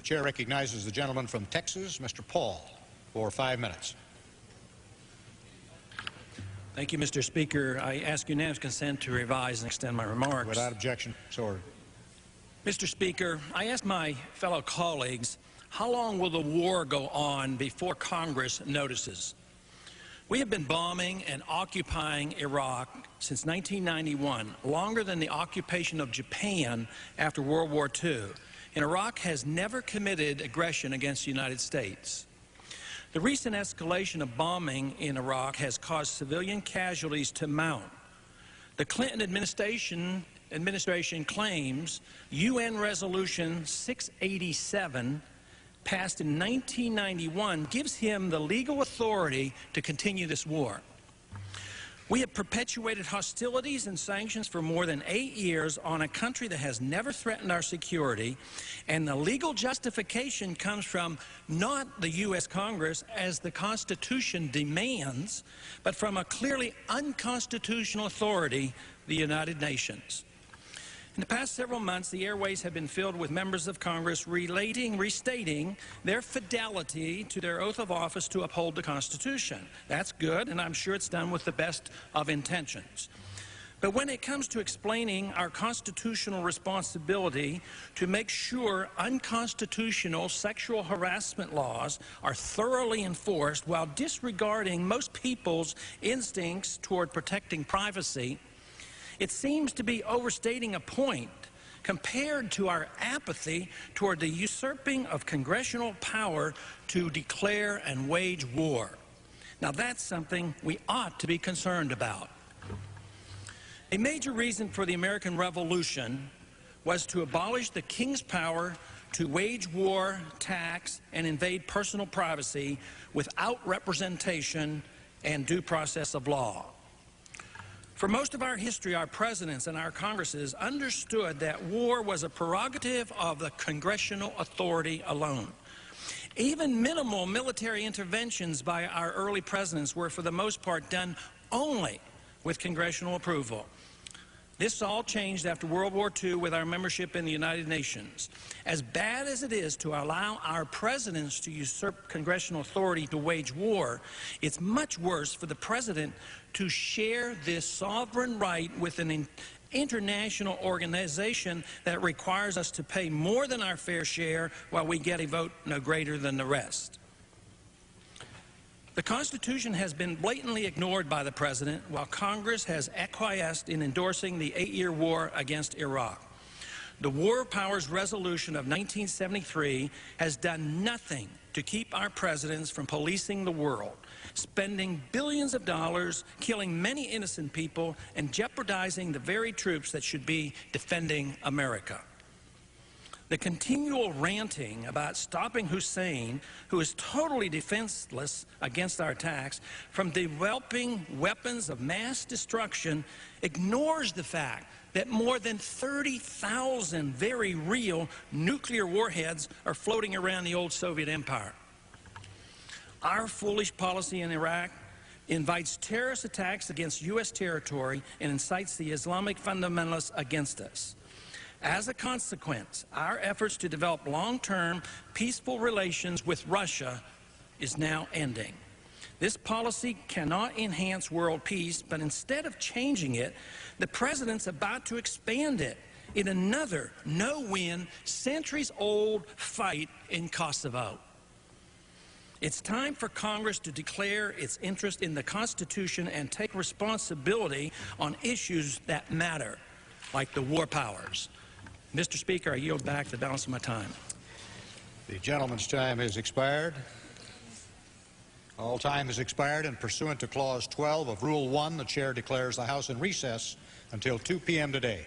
Chair recognizes the gentleman from Texas, Mr. Paul, for 5 minutes. Thank you, Mr. Speaker. I ask unanimous consent to revise and extend my remarks. Without objection, so ordered. Mr. Speaker, I ask my fellow colleagues, how long will the war go on before Congress notices? We have been bombing and occupying Iraq since 1991, longer than the occupation of Japan after World War II. And Iraq has never committed aggression against the United States. The recent escalation of bombing in Iraq has caused civilian casualties to mount. The Clinton administration claims UN Resolution 687, passed in 1991, gives him the legal authority to continue this war. We have perpetuated hostilities and sanctions for more than 8 years on a country that has never threatened our security, and the legal justification comes from not the U.S. Congress, as the Constitution demands, but from a clearly unconstitutional authority, the United Nations. In the past several months, the airways have been filled with members of Congress restating their fidelity to their oath of office to uphold the Constitution. That's good, and I'm sure it's done with the best of intentions. But when it comes to explaining our constitutional responsibility to make sure unconstitutional sexual harassment laws are thoroughly enforced while disregarding most people's instincts toward protecting privacy, it seems to be overstating a point compared to our apathy toward the usurping of congressional power to declare and wage war. Now, that's something we ought to be concerned about. A major reason for the American Revolution was to abolish the king's power to wage war, tax, and invade personal privacy without representation and due process of law. For most of our history, our presidents and our Congresses understood that war was a prerogative of the congressional authority alone. Even minimal military interventions by our early presidents were, for the most part, done only with congressional approval. This all changed after World War II with our membership in the United Nations. As bad as it is to allow our presidents to usurp congressional authority to wage war, it's much worse for the president to share this sovereign right with an international organization that requires us to pay more than our fair share while we get a vote no greater than the rest. The Constitution has been blatantly ignored by the President, while Congress has acquiesced in endorsing the 8-year war against Iraq. The War Powers Resolution of 1973 has done nothing to keep our presidents from policing the world, spending billions of dollars, killing many innocent people, and jeopardizing the very troops that should be defending America. The continual ranting about stopping Hussein, who is totally defenseless against our attacks, from developing weapons of mass destruction, ignores the fact that more than 30,000 very real nuclear warheads are floating around the old Soviet empire. Our foolish policy in Iraq invites terrorist attacks against U.S. territory and incites the Islamic fundamentalists against us. As a consequence, our efforts to develop long-term peaceful relations with Russia is now ending. This policy cannot enhance world peace, but instead of changing it, the President's about to expand it in another no-win, centuries-old fight in Kosovo. It's time for Congress to declare its interest in the Constitution and take responsibility on issues that matter, like the war powers. Mr. Speaker, I yield back the balance of my time. The gentleman's time has expired. All time has expired, and pursuant to Clause 12 of Rule 1, the Chair declares the House in recess until 2 p.m. today.